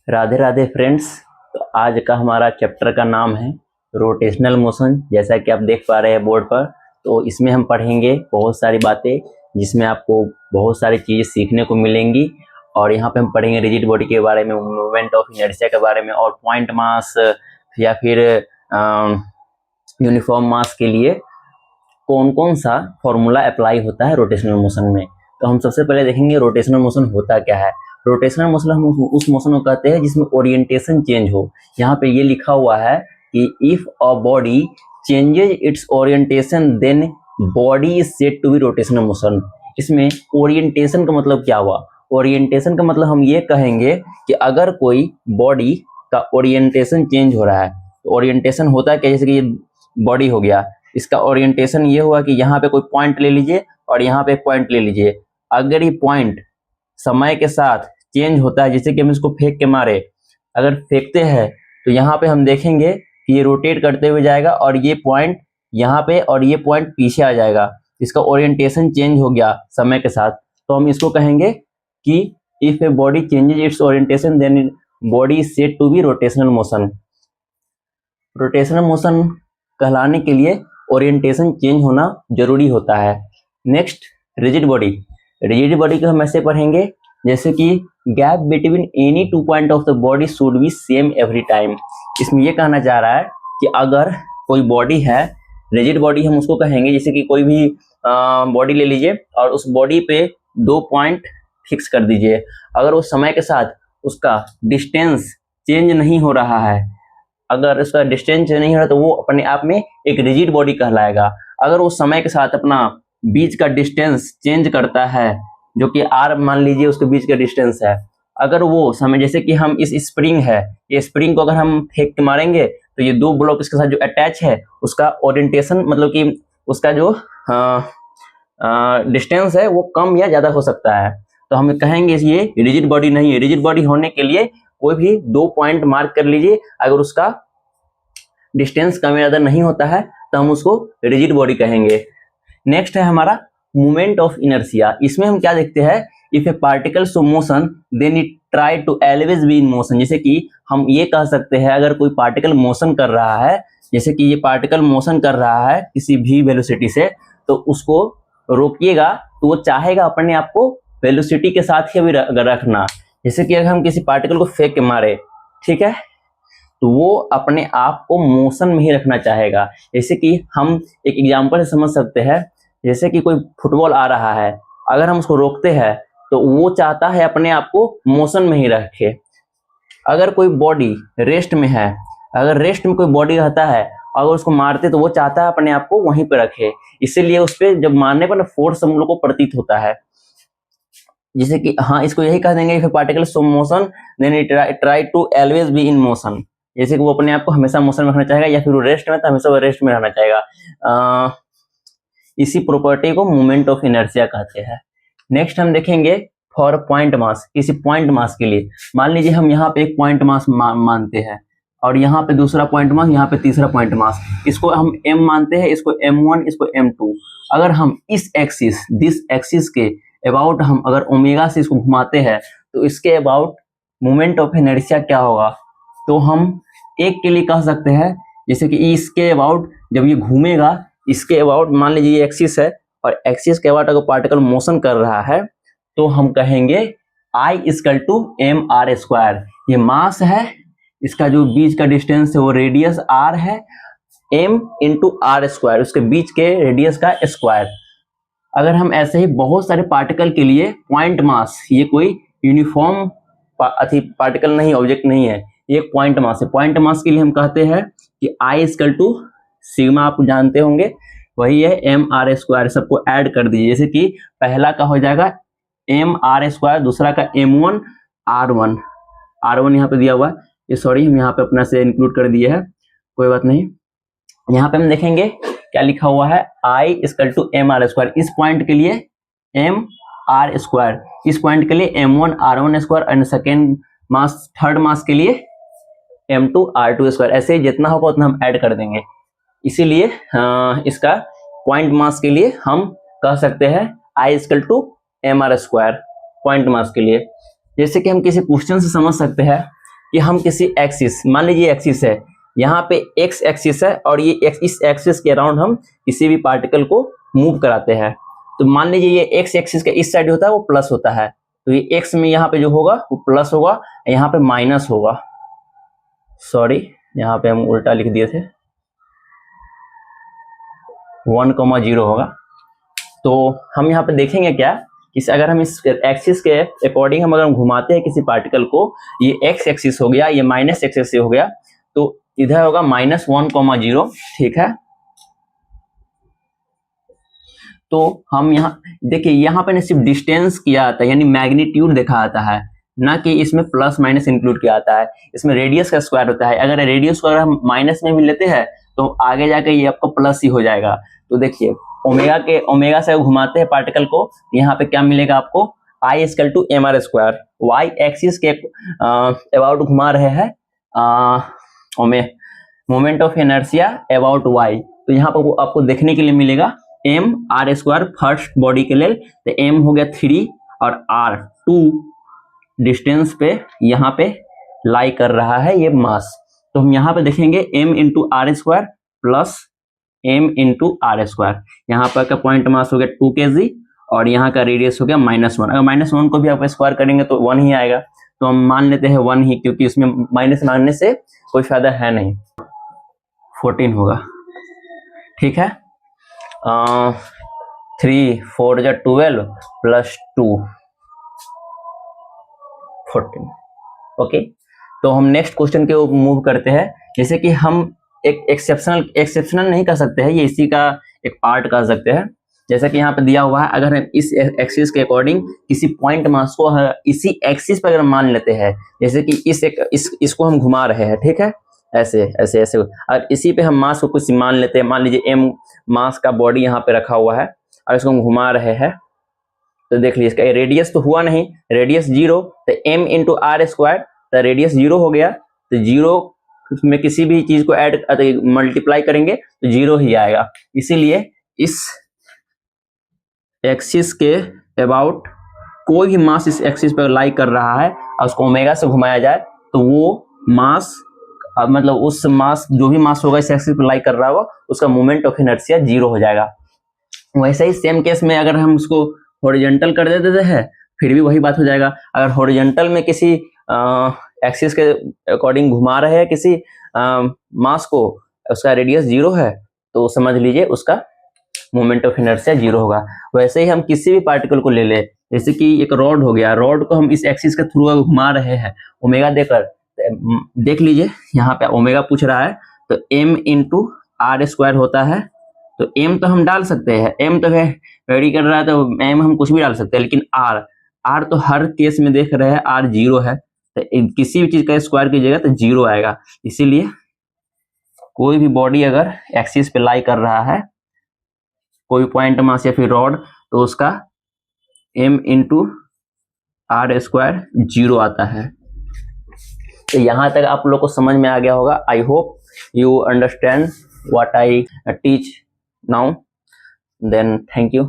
Radhe Radhe friends. तो आज का हमारा चैप्टर का नाम है रोटेशनल मोशन। जैसा कि आप देख पा रहे हैं बोर्ड पर, तो इसमें हम पढ़ेंगे बहुत सारी बातें जिसमें आपको बहुत सारी चीज़ें सीखने को मिलेंगी। और यहाँ पे हम पढ़ेंगे रिजिड बॉडी के बारे में, मूवमेंट ऑफ इनर्शिया के बारे में, और पॉइंट मास या फिर यूनिफॉर्म मास के लिए कौन कौन सा फॉर्मूला अप्लाई होता है रोटेशनल मोशन में। तो हम सबसे पहले देखेंगे रोटेशनल मोशन होता क्या है। रोटेशनल मोशन हम उस मोशन को कहते हैं जिसमें ओरिएंटेशन चेंज हो। यहाँ पे ये लिखा हुआ है कि if a body changes its orientation then body is said to be rotational motion. इसमें ओरिएंटेशन का मतलब क्या हुआ? ओरिएंटेशन का मतलब हम ये कहेंगे कि अगर कोई बॉडी का ओरिएंटेशन चेंज हो रहा है, तो ओरिएंटेशन होता है क्या? जैसे कि ये बॉडी हो गया, इसका ओरिएंटेशन ये हुआ कि यहाँ पे कोई पॉइंट ले लीजिए और यहाँ पे पॉइंट ले लीजिए। अगर ये पॉइंट समय के साथ चेंज होता है, जैसे कि हम इसको फेंक के मारे, अगर फेंकते हैं तो यहाँ पे हम देखेंगे कि ये रोटेट करते हुए जाएगा और ये पॉइंट यहाँ पे और ये पॉइंट पीछे आ जाएगा। इसका ओरिएंटेशन चेंज हो गया समय के साथ, तो हम इसको कहेंगे कि if a body changes its orientation then body is said to be rotational motion. Rotational motion कहलाने के लिए ओरिएंटेशन चेंज होना जरूरी होता है। Next, rigid body. Rigid body को हम ऐसे पढ़ेंगे जैसे कि gap between any two point of the body should be same every time. इसमें ये कहना चाह रहा है कि अगर कोई बॉडी है, रिजिड बॉडी हम उसको कहेंगे, जैसे कि कोई भी बॉडी ले लीजिए और उस बॉडी पे 2 पॉइंट फिक्स कर दीजिए। अगर उस समय के साथ उसका डिस्टेंस चेंज नहीं हो रहा है, अगर उसका डिस्टेंस नहीं हो रहा, तो वो अपने आप में एक रिजिड बॉडी कहलाएगा। अगर वो समय के साथ अपना बीच का डिस्टेंस चेंज करता है, जो कि r मान लीजिए उसके बीच का डिस्टेंस है, अगर वो समय, जैसे कि हम इस स्प्रिंग है, ये स्प्रिंग को अगर हम फेंक के मारेंगे तो ये 2 ब्लॉक इसके साथ जो अटैच है उसका ओरिएंटेशन, मतलब कि उसका जो डिस्टेंस है वो कम या ज्यादा हो सकता है। तो हम कहेंगे ये रिजिड बॉडी नहीं है। रिजिड बॉडी होने के लिए कोई भी 2 पॉइंट मार्क कर लीजिए, अगर उसका डिस्टेंस कम या ज्यादा नहीं होता है तो हम उसको रिजिड बॉडी कहेंगे। नेक्स्ट है हमारा मूवमेंट ऑफ इनर्शिया। इसमें हम क्या देखते हैं, if a particle show motion then it try to always be in motion. जैसे कि हम ये कह सकते हैं, अगर कोई पार्टिकल मोशन कर रहा है, जैसे कि ये पार्टिकल मोशन कर रहा है किसी भी वेलोसिटी से, तो उसको रोकिएगा तो वो चाहेगा अपने आप को वेलोसिटी के साथ ही अभी रखना। जैसे कि अगर हम किसी पार्टिकल को फेंक के मारे, ठीक है, तो वो अपने आप को मोशन में ही रखना चाहेगा। जैसे कि हम एक एग्जांपल से समझ सकते हैं, जैसे कि कोई फुटबॉल आ रहा है, अगर हम उसको रोकते हैं तो वो चाहता है अपने आप को मोशन में ही रखे। अगर कोई बॉडी रेस्ट में है, अगर रेस्ट में कोई बॉडी रहता है, अगर उसको मारते तो वो चाहता है अपने आप को वहीं पर रखे। इसीलिए उस पर जब मारने पर फोर्स हम लोग को प्रतीत होता है। जैसे कि हाँ, इसको यही कह देंगे, if a particle show motion then it try to always be in motion. जैसे कि वो अपने आप को हमेशा मोशन में रखना चाहेगा, या फिर वो रेस्ट में तो हमेशा वो रेस्ट में रहना चाहेगा। इसी प्रॉपर्टी को मूवमेंट ऑफ इनर्शिया कहते हैं। नेक्स्ट हम देखेंगे फॉर पॉइंट मास। किसी पॉइंट मास के लिए, मान लीजिए हम यहाँ पे एक पॉइंट मास मानते हैं और यहाँ पे दूसरा पॉइंट मास, यहाँ पे तीसरा पॉइंट मास, इसको हम m मानते हैं, इसको m1, इसको m2। अगर हम इस एक्सिस, दिस एक्सिस के अबाउट हम अगर ओमेगा से इसको घुमाते हैं तो इसके अबाउट मूवमेंट ऑफ इनर्शिया क्या होगा? तो हम एक के लिए कह सकते हैं, जैसे कि इसके अबाउट जब ये घूमेगा, इसके अबाउट मान लीजिए ये एक्सिस है और एक्सिस के अबाउट अगर पार्टिकल मोशन कर रहा है तो हम कहेंगे I इक्वल टू mr²। ये मास है, इसका जो बीच का डिस्टेंस है वो रेडियस r है, m इंटू r², उसके बीच के रेडियस का स्क्वायर। अगर हम ऐसे ही बहुत सारे पार्टिकल के लिए पॉइंट मास, ये कोई यूनिफॉर्म पार्टिकल नहीं, ऑब्जेक्ट नहीं है, ये पॉइंट मास है। पॉइंट मास के लिए हम कहते हैं कि I इक्वल टू सिग्मा, आप जानते होंगे, वही है mr²। सबको ऐड कर दीजिए, जैसे कि पहला का हो जाएगा mr², दूसरा का m1 r1 यहाँ पे दिया हुआ है, ये सॉरी हम यहाँ पे अपना से इंक्लूड कर दिए हैं, कोई बात नहीं। यहाँ पे हम देखेंगे क्या लिखा हुआ है, I इक्वल टू mr²। इस पॉइंट के लिए mr², इस पॉइंट के लिए m1 r1², and second mass, third mass के लिए m2 r2²। ऐसे ही जितना होगा उतना हम ऐड कर देंगे। इसीलिए इसका पॉइंट मास के लिए हम कह सकते हैं I equal to mr², point mass के लिए। जैसे कि हम किसी क्वेश्चन से समझ सकते हैं, कि हम किसी एक्सिस, मान लीजिए एक्सिस है, यहाँ पे एक्स एक्सिस है और ये इस एक्सिस के अराउंड हम किसी भी पार्टिकल को मूव कराते हैं। तो मान लीजिए ये एक्स एक्सिस के इस साइड होता है वो प्लस होता है, तो ये एक्स में यहाँ पे जो होगा वो प्लस होगा, यहाँ पे माइनस होगा। सॉरी, यहाँ पे हम उल्टा लिख दिए थे, 1,0 होगा। तो हम यहाँ पे देखेंगे क्या, इस अगर हम इस एक्सिस के अकॉर्डिंग हम अगर घुमाते हैं किसी पार्टिकल को, ये एक्स एक्सिस हो गया, ये माइनस एक्स एक्सिस हो गया, तो इधर होगा -1,0, ठीक है। तो हम यहाँ देखिए, यहाँ पे सिर्फ डिस्टेंस किया आता है, यानी मैग्नीट्यूड देखा आता है, ना कि इसमें प्लस माइनस इंक्लूड किया आता है। इसमें रेडियस का स्क्वायर होता है, अगर रेडियस को अगर हम माइनस में भी लेते हैं तो आगे जाके ये आपको प्लस ही हो जाएगा। तो देखिए ओमेगा से घुमाते हैं पार्टिकल को, यहाँ पे क्या मिलेगा आपको, I = mr²। वाई एक्सिस के अबाउट घुमा रहे हैं moment of inertia about y, तो यहाँ पर आपको देखने के लिए मिलेगा mr² फर्स्ट बॉडी के लिए, तो m हो गया 3 और r 2 डिस्टेंस पे यहाँ पे लाई कर रहा है ये मास। तो हम यहाँ पे देखेंगे m × r² plus m × r²। यहाँ पर का पॉइंट मास हो गया 2 kg और यहाँ का रेडियस हो गया -1। अगर -1 को भी आप स्क्वायर करेंगे तो 1 ही आएगा, तो हम मान लेते हैं 1 ही, क्योंकि इसमें माइनस मानने से कोई फायदा है नहीं। 14 होगा, ठीक है। 3 4 = 12 प्लस 2 14। ओके, तो हम नेक्स्ट क्वेश्चन के मूव करते हैं। जैसे कि हम एक एक्सेप्शनल नहीं कर सकते हैं, ये इसी का एक पार्ट कर सकते हैं। जैसे कि यहाँ पे दिया हुआ है, अगर हम इस एक्सिस के अकॉर्डिंग किसी पॉइंट मास को इसी एक्सिस पर अगर मान लेते हैं, जैसे कि इसको हम घुमा रहे हैं, ठीक है, ऐसे ऐसे ऐसे, और इसी पे हम मास को कुछ मान लेते हैं, मान लीजिए m मास का बॉडी यहाँ पे रखा हुआ है और इसको हम घुमा रहे हैं, तो देख लीजिए इसका रेडियस तो हुआ नहीं, रेडियस 0, तो m × r², तो रेडियस 0 हो गया, तो 0 में किसी भी चीज को ऐड मल्टीप्लाई करेंगे तो 0 ही आएगा। इसीलिए इस एक्सिस के अबाउट कोई भी मास इस एक्सिस पर लाई कर रहा है और उसको ओमेगा से घुमाया जाए तो वो मास, मतलब उस मास, जो भी मास होगा इस एक्सिस पर लाई कर रहा होगा, उसका मोमेंट ऑफ इनर्शिया 0 हो जाएगा। वैसे ही सेम केस में अगर हम उसको हॉरिजॉन्टल कर देते हैं फिर भी वही बात हो जाएगा। अगर हॉरिजॉन्टल में किसी एक्सिस के अकॉर्डिंग घुमा रहे हैं किसी मास को, उसका रेडियस 0 है, तो समझ लीजिए उसका मोमेंट ऑफ इनर्शिया 0 होगा। वैसे ही हम किसी भी पार्टिकल को ले ले, जैसे कि एक रॉड हो गया, रॉड को हम इस एक्सिस के थ्रू घुमा रहे हैं ओमेगा देकर, देख लीजिए यहाँ पे ओमेगा पूछ रहा है, तो m × r² होता है, तो m तो हम डाल सकते हैं, m तो वेरी कर रहा है तो m हम कुछ भी डाल सकते हैं, लेकिन r तो हर केस में देख रहे हैं r 0 है, तो किसी भी चीज का स्क्वायर कीजिएगा तो 0 आएगा। इसीलिए कोई भी बॉडी अगर एक्सिस पे लाई कर रहा है, कोई पॉइंट मास या फिर रॉड, तो उसका m × r² 0 आता है। तो यहाँ तक आप लोग को समझ में आ गया होगा। I hope you understand what I teach now, then thank you.